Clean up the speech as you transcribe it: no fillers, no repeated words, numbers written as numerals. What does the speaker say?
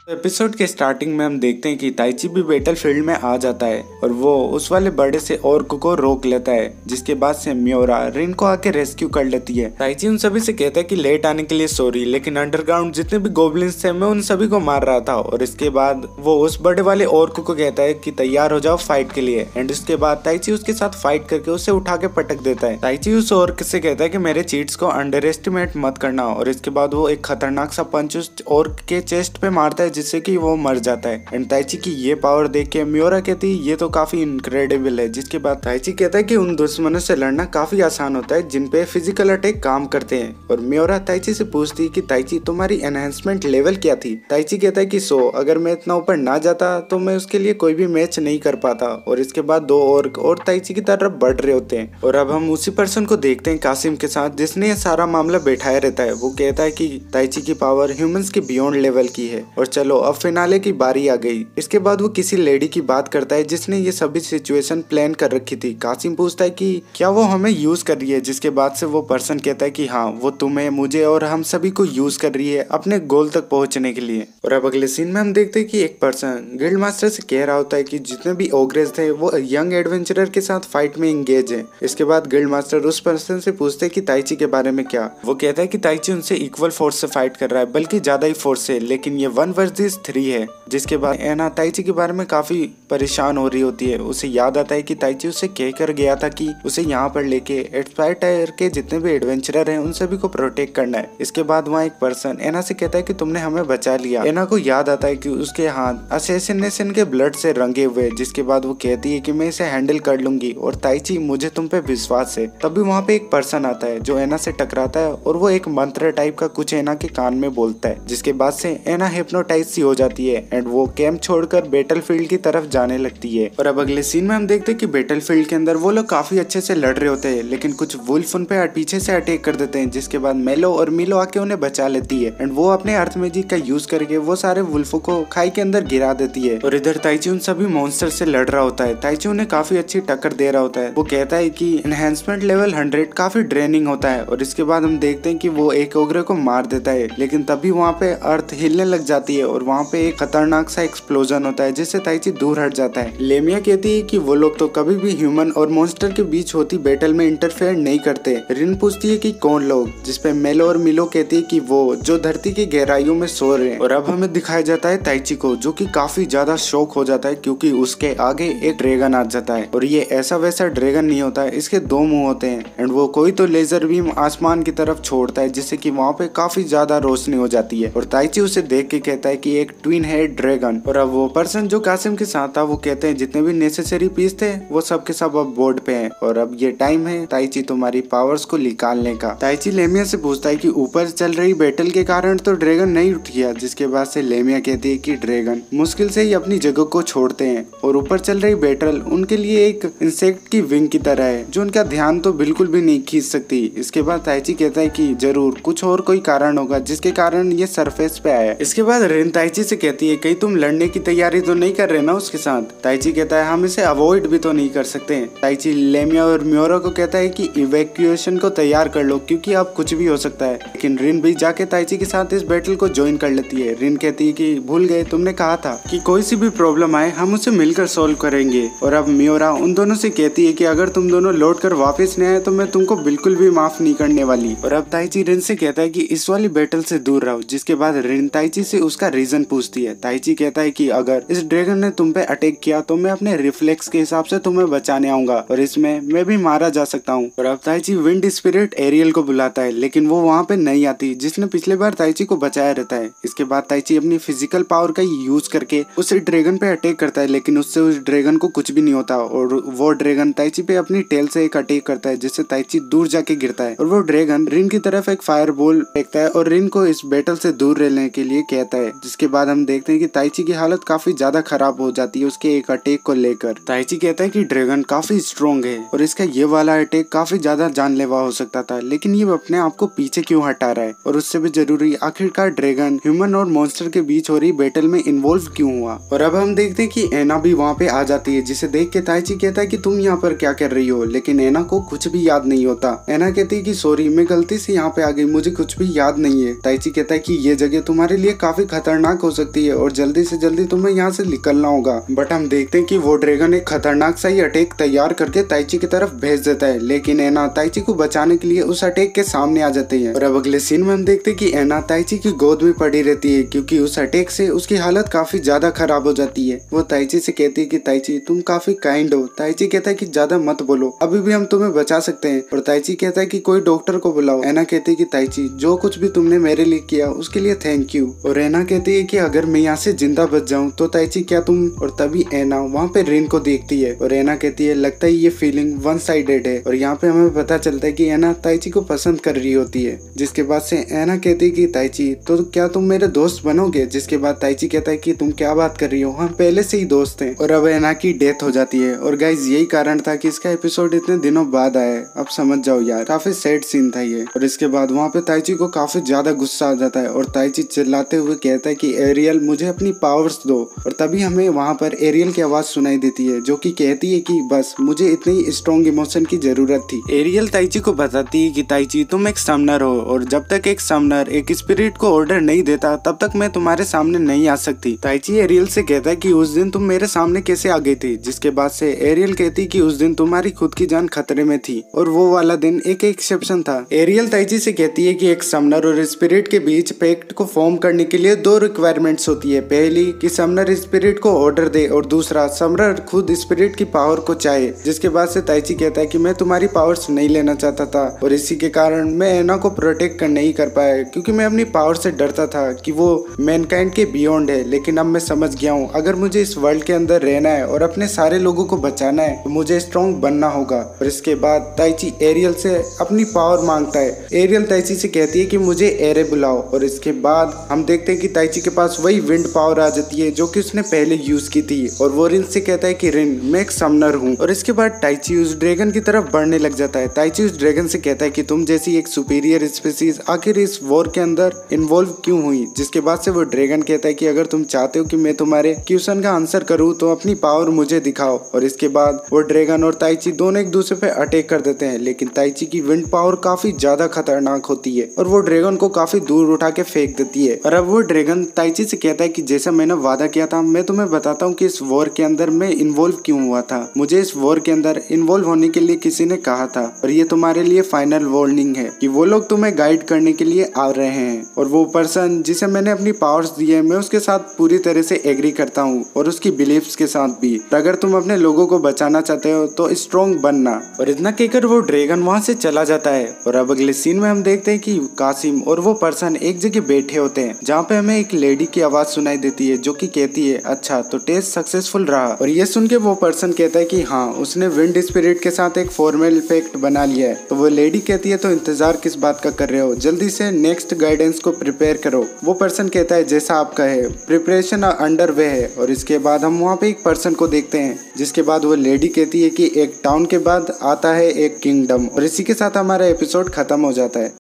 Episode के starting में हम देखते हैं कि ताइची भी बैटल फील्ड में आ जाता है और वो उस वाले बड़े से ऑर्क को रोक लेता है, जिसके बाद से मियोरा रिन को आके रेस्क्यू कर लेती है। ताइची उन सभी से कहता है कि लेट आने के लिए सॉरी, लेकिन अंडरग्राउंड जितने भी गोब्लिन्स थे मैं उन सभी को मार रहा था। और इसके बाद वो उस बड़े वाले ऑर्क को कहता है कि तैयार हो जाओ फाइट के लिए। एंड इसके बाद ताइची उसके साथ फाइट करके उसे उठा के पटक देता है। ताइची उस ऑर्क से कहता है कि मेरे चीट्स को अंडर एस्टिमेट मत करना। और इसके बाद वो एक खतरनाक सा पंच उस ऑर्क के चेस्ट पे मारता है जिससे कि वो मर जाता है। एंड ताइची की ये पावर देख के मियोरा कहती है ये तो काफी इनक्रेडिबल है। जिसके बाद ताइची कहता है कि उन दुश्मनों से लड़ना काफी आसान होता है जिन पे फिजिकल अटैक काम करते हैं। और मियोरा ताइची से पूछती है कि ताइची तुम्हारी एनहेंसमेंट लेवल क्या थी। ताइची कहता है कि 100, अगर मैं इतना ऊपर ना जाता तो मैं उसके लिए कोई भी मैच नहीं कर पाता। और इसके बाद दो ऑर्क और ताइची की तरफ बढ़ रहे होते हैं। और अब हम उसी पर्सन को देखते हैं कासिम के साथ, जिसने ये सारा मामला बैठाया रहता है। वो कहता है कि ताइची की पावर ह्यूमंस के बियॉन्ड लेवल की है और चलो अब फिनाले की बारी आ गई। इसके बाद वो किसी लेडी की बात करता है जिसने ये सभी सिचुएशन प्लान कर रखी थी। कासिम पूछता है कि क्या वो हमें यूज कर रही है, जिसके बाद से वो पर्सन कहता है कि हाँ, वो तुम्हें, मुझे और हम सभी को यूज कर रही है अपने गोल तक पहुंचने के लिए। और अब अगले सीन में हम देखते हैं कि एक पर्सन गिल्ड मास्टर से कह रहा होता है कि जितने भी ओग्रेस थे वो यंग एडवेंचरर के साथ फाइट में एंगेज है। इसके बाद गिल्ड मास्टर उस पर्सन से पूछते हैं कि ताइची के बारे में क्या। वो कहता है कि ताइची उनसे इक्वल फोर्स से फाइट कर रहा है, बल्कि ज्यादा ही फोर्स से, लेकिन ये 1 वर्सेस 3 है। जिसके बाद एना ताइची के बारे में काफी परेशान हो रही होती है। उसे याद आता है कि ताइची उसे कह कर गया था कि उसे यहाँ पर लेके एक्सपायर टायर के जितने भी एडवेंचरर हैं उन सभी को प्रोटेक्ट करना है। इसके बाद वहाँ एक पर्सन एना से कहता है कि तुमने हमें बचा लिया। एना को याद आता है कि उसके हाथ असैसिनेशन के ब्लड से रंगे हुए। जिसके बाद वो कहती है कि मैं इसे हैंडल कर लूंगी और ताइची मुझे तुम पे विश्वास है। तभी वहाँ पे एक पर्सन आता है जो एना से टकराता है और वो एक मंत्र टाइप का कुछ एना के कान में बोलता है। जिसके बाद से एना हिप्नोटाइज सी हो जाती है एंड वो कैंप छोड़कर बैटल फील्ड की तरफ जाने लगती है। और अब अगले सीन में हम देखते हैं कि बैटल फील्ड के अंदर वो लोग काफी अच्छे से लड़ रहे होते हैं, लेकिन कुछ वुल्फ उन पे पीछे से अटैक कर देते हैं। जिसके बाद मेलो और मिलो आके उन्हें बचा लेती है एंड वो अपने अर्थ मैजिक का यूज करके वो सारे वुल्फों को खाई के अंदर गिरा देती है। और इधर ताइची उन सभी मॉन्स्टर से लड़ रहा होता है। ताइची उन्हें काफी अच्छी टक्कर दे रहा होता है। वो कहता है कि एनहेंसमेंट लेवल 100 काफी ड्रेनिंग होता है। और इसके बाद हम देखते हैं कि वो एक ओग्रे को मार देता है, लेकिन तभी वहाँ पे अर्थ हिलने लग जाती है और वहाँ पे एक खतरनाक सा एक्सप्लोजन होता है जिससे ताइची दूर हट जाता है। लेमिया कहती है कि वो लोग तो कभी भी ह्यूमन और मॉन्स्टर के बीच होती बैटल में इंटरफेयर नहीं करते। रिन पूछती है कि कौन लोग, जिसपे मेलो और मिलो कहती है कि वो जो धरती की गहराइयों में सो रहे हैं। और अब हमें दिखाया जाता है ताइची को, जो कि काफी ज्यादा शॉक हो जाता है क्योंकि उसके आगे एक ड्रैगन आ जाता है। और ये ऐसा वैसा ड्रैगन नहीं होता है, इसके 2 मुंह होते हैं एंड वो कोई तो लेजर बीम आसमान की तरफ छोड़ता है जिससे कि वहाँ पे काफी ज्यादा रोशनी हो जाती है। और ताइची उसे देख के कहता है कि एक ट्विन हेड ड्रैगन। और अब वो पर्सन जो कासिम के साथ था वो कहते हैं जितने भी नेसेसरी पीस थे वो सब के सब अब बोर्ड पे हैं और अब ये टाइम है ताइची तुम्हारी पावर्स को निकालने का। ताइची लेमिया से पूछता है कि ऊपर चल रही बैटल के कारण तो ड्रैगन नहीं उठ गया। जिसके बाद से लेमिया कहती है कि ड्रैगन मुश्किल से ही अपनी जगह को छोड़ते हैं और ऊपर चल रही बैटल उनके लिए एक इंसेक्ट की विंग की तरह है जो उनका ध्यान तो बिल्कुल भी नहीं खींच सकती। इसके बाद ताइची कहता है कि जरूर कुछ और कोई कारण होगा जिसके कारण ये सरफेस पे आया। इसके बाद रिन ताइची से कहती है कहीं तुम लड़ने की तैयारी तो नहीं कर रहे ना उसके साथ। ताइची कहता है हम इसे अवॉइड भी तो नहीं कर सकते। ताइची लेमिया और मियोरा को कहता है कि इवैक्यूएशन को तैयार कर लो क्योंकि अब कुछ भी हो सकता है। लेकिन रिन भी जाके ताइची के साथ इस बैटल को ज्वाइन कर लेती है। रिन कहती है कि भूल गए, तुमने कहा था कि कोई सी भी प्रॉब्लम आए हम उसे मिलकर सॉल्व करेंगे। और अब मियोरा उन दोनों से कहती है कि अगर तुम दोनों लौट कर वापस नहीं आए तो मैं तुमको बिल्कुल भी माफ नहीं करने वाली। और अब ताइची रिन से कहता है कि इस वाली बैटल से दूर रहो। जिसके बाद रिन ताइची से उसका रीजन पूछती है। ताइची कहता है कि अगर इस ड्रैगन ने तुम पे अटैक किया तो मैं अपने रिफ्लेक्स के हिसाब से तुम्हें बचाने आऊंगा और इसमें मैं भी मारा जा सकता हूँ। और अब ताइची विंड स्पिरिट एरियल को बुलाता है, लेकिन वो वहाँ पे नहीं आती जिसने पिछले बार ताइची को बचाया रहता है। इसके बाद ताइची अपनी फिजिकल पावर का यूज करके उस ड्रैगन पे अटैक करता है, लेकिन उससे उस ड्रैगन को कुछ भी नहीं होता और वो ड्रैगन ताइची पे अपनी टेल से एक अटैक करता है जिससे ताइची दूर जाके गिरता है। और वो ड्रैगन रिन की तरफ एक फायर बॉल फेंकता है और रिन को इस बैटल से दूर रहने के लिए कहता है। जिसके बाद हम देखते हैं कि ताइची की हालत काफी ज्यादा खराब हो जाती है उसके एक अटैक को लेकर। ताइची कहता है कि ड्रैगन काफी स्ट्रॉन्ग है और इसका ये वाला अटैक काफी ज्यादा जानलेवा हो सकता था, लेकिन ये अपने आप को पीछे क्यों हटा रहा है। और उससे भी जरूरी आखिरकार ड्रैगन ह्यूमन और मॉन्स्टर के बीच हो रही बैटल में इन्वॉल्व क्यों हुआ। और अब हम देखते हैं कि एना भी वहाँ पे आ जाती है, जिसे देख के ताइची कहता है कि तुम यहाँ पर क्या कर रही हो, लेकिन एना को कुछ भी याद नहीं होता। एना कहती है कि सॉरी, मैं गलती से यहाँ पे आ गई, मुझे कुछ भी याद नहीं है। ताइची कहता है कि ये जगह तुम्हारे लिए काफी खतरनाक हो सकती है और जल्दी से जल्दी तुम्हें यहाँ से निकलना होगा। बट हम देखते हैं कि वो ड्रैगन एक खतरनाक सा ही अटैक तैयार करके ताइची की तरफ भेज देता है, लेकिन एना ताइची को बचाने के लिए उस अटैक के सामने आ जाती है। और अब अगले सीन में हम देखते हैं कि एना ताइची की गोद में पड़ी रहती है, क्योंकि उस अटैक से उसकी हालत काफी ज्यादा खराब हो जाती है। वो ताइची से कहती है कि ताइची तुम काफी काइंड हो। ताइची कहता है कि ज्यादा मत बोलो, अभी भी हम तुम्हें बचा सकते हैं। और ताइची कहता है कि कोई डॉक्टर को बुलाओ। एना कहती है कि ताइची जो कुछ भी तुमने मेरे लिए किया उसके लिए थैंक यू। और एना कहती है कि अगर मैं यहाँ से जिंदा बच जाऊँ तो ताइची क्या तुम। और तभी एना वहाँ पे रिन को देखती है और एना कहती है लगता है ये फीलिंग वन साइडेड है। और यहाँ पे हमें पता चलता है कि एना ताइची को पसंद कर रही होती है। जिसके बाद से एना कहती है कि ताइची तो क्या तुम मेरे दोस्त बनोगे। जिसके बाद ताइची कहता है कि तुम क्या बात कर रही हो, हम पहले से ही दोस्त हैं। और अब एना की डेथ हो जाती है। और गाइज यही कारण था कि इसका एपिसोड इतने दिनों बाद आया है। अब समझ जाओ यार, काफी सैड सीन था ये। और इसके बाद वहाँ पे ताइची को काफी ज्यादा गुस्सा आ जाता है और ताइची चिल्लाते हुए कहता है कि एरियल मुझे अपनी पावर्स दो। और तभी हमें वहाँ पर एरियल की आवाज सुनाई देती है जो कि कहती है कि बस मुझे इतनी ही स्ट्रॉन्ग इमोशन की जरूरत थी। एरियल ताइची को बताती है कि ताइची तुम एक समनर हो और जब तक एक समनर एक स्पिरिट को ऑर्डर नहीं देता तब तक मैं तुम्हारे सामने नहीं आ सकती। ताइची एरियल से कहता है कि उस दिन तुम मेरे सामने कैसे आ गई थी। जिसके बाद से एरियल कहती कि उस दिन तुम्हारी खुद की जान खतरे में थी और वो वाला दिन एक एक्सेप्शन था। एरियल ताइची से कहती है कि एक समनर और स्पिरिट के बीच पैक्ट को फॉर्म करने के लिए दो रिक्वायरमेंट्स होती है। पहली कि समनर स्पिरिट को ऑर्डर दे और दूसरा समनर खुद स्पिरिट की पावर को चाहे। जिसके बाद से ताइची कहता है कि मैं तुम्हारी पावर्स नहीं लेना चाहता था और इसी के कारण मैं एना को प्रोटेक्ट कर नहीं कर पाया, क्योंकि मैं अपनी पावर से डरता था कि वो मैनकाइंड के बियॉन्ड है। लेकिन अब मैं समझ गया हूँ अगर मुझे इस वर्ल्ड के अंदर रहना है और अपने सारे लोगों को बचाना है तो मुझे स्ट्रॉन्ग बनना होगा। और इसके बाद ताइची एरियल से अपनी पावर मांगता है। एरियल ताइची से कहती है कि मुझे एरे बुलाओ। और इसके बाद हम देखते हैं कि ताइची के पास वही विंड पावर आ जाती है जो कि उसने पहले यूज की थी। और वो रिन से कहता है कि रिन मैं एक समनर हूँ। और इसके बाद ताइची उस ड्रैगन की तरफ बढ़ने लग जाता है। ताइची उस ड्रैगन से कहता है कि तुम जैसी एक सुपीरियर स्पीसीज आखिर इस वॉर के अंदर इन्वॉल्व क्यों हुई। जिसके बाद से वो ड्रैगन कहता है कि अगर तुम चाहते हो कि मैं तुम्हारे क्वेश्चन का आंसर करूँ तो अपनी पावर मुझे दिखाओ। और इसके बाद वो ड्रैगन और ताइची दोनों एक दूसरे पे अटैक कर देते हैं, लेकिन ताइची की विंड पावर काफी ज्यादा खतरनाक होती है और वो ड्रैगन को काफी दूर उठा के फेंक देती है। और अब वो ड्रैगन ताइची से कहता है कि जैसा मैंने वादा किया था मैं तुम्हें बताता हूँ कि इस वॉर के अंदर मैं इन्वॉल्व क्यों हुआ था। मुझे इस वॉर के अंदर इन्वॉल्व होने के लिए किसी ने कहा था और ये तुम्हारे लिए फाइनल वार्निंग है कि वो लोग तुम्हें गाइड करने के लिए आ रहे हैं। और वो पर्सन जिसे मैंने अपनी पावर्स दी है मैं उसके साथ पूरी तरह से एग्री करता हूँ और उसकी बिलीफ्स के साथ भी। अगर तुम अपने लोगों को बचाना चाहते हो तो स्ट्रॉन्ग बनना। और इतना कहकर वो ड्रैगन वहाँ से चला जाता है। और अब अगले सीन में हम देखते हैं कि कासिम और वो पर्सन एक जगह बैठे होते हैं जहाँ पे हमें एक लेडी की आवाज सुनाई देती है जो कि कहती है अच्छा तो टेस्ट सक्सेसफुल रहा। और ये सुन के वो पर्सन कहता है कि हाँ उसने विंड स्पिरिट के साथ एक फॉर्मल पैक्ट बना लिया है। तो वो लेडी कहती है तो इंतजार किस बात का कर रहे हो, जल्दी से नेक्स्ट गाइडेंस को प्रिपेयर करो। वो पर्सन कहता है जैसा आप कहे प्रिपरेशन अंडर वे है। और इसके बाद हम वहाँ पे एक पर्सन को देखते हैं जिसके बाद वो लेडी कहती है कि एक टाउन के बाद आता है एक किंगडम। और इसी के साथ हमारा एपिसोड खत्म हो जाता है।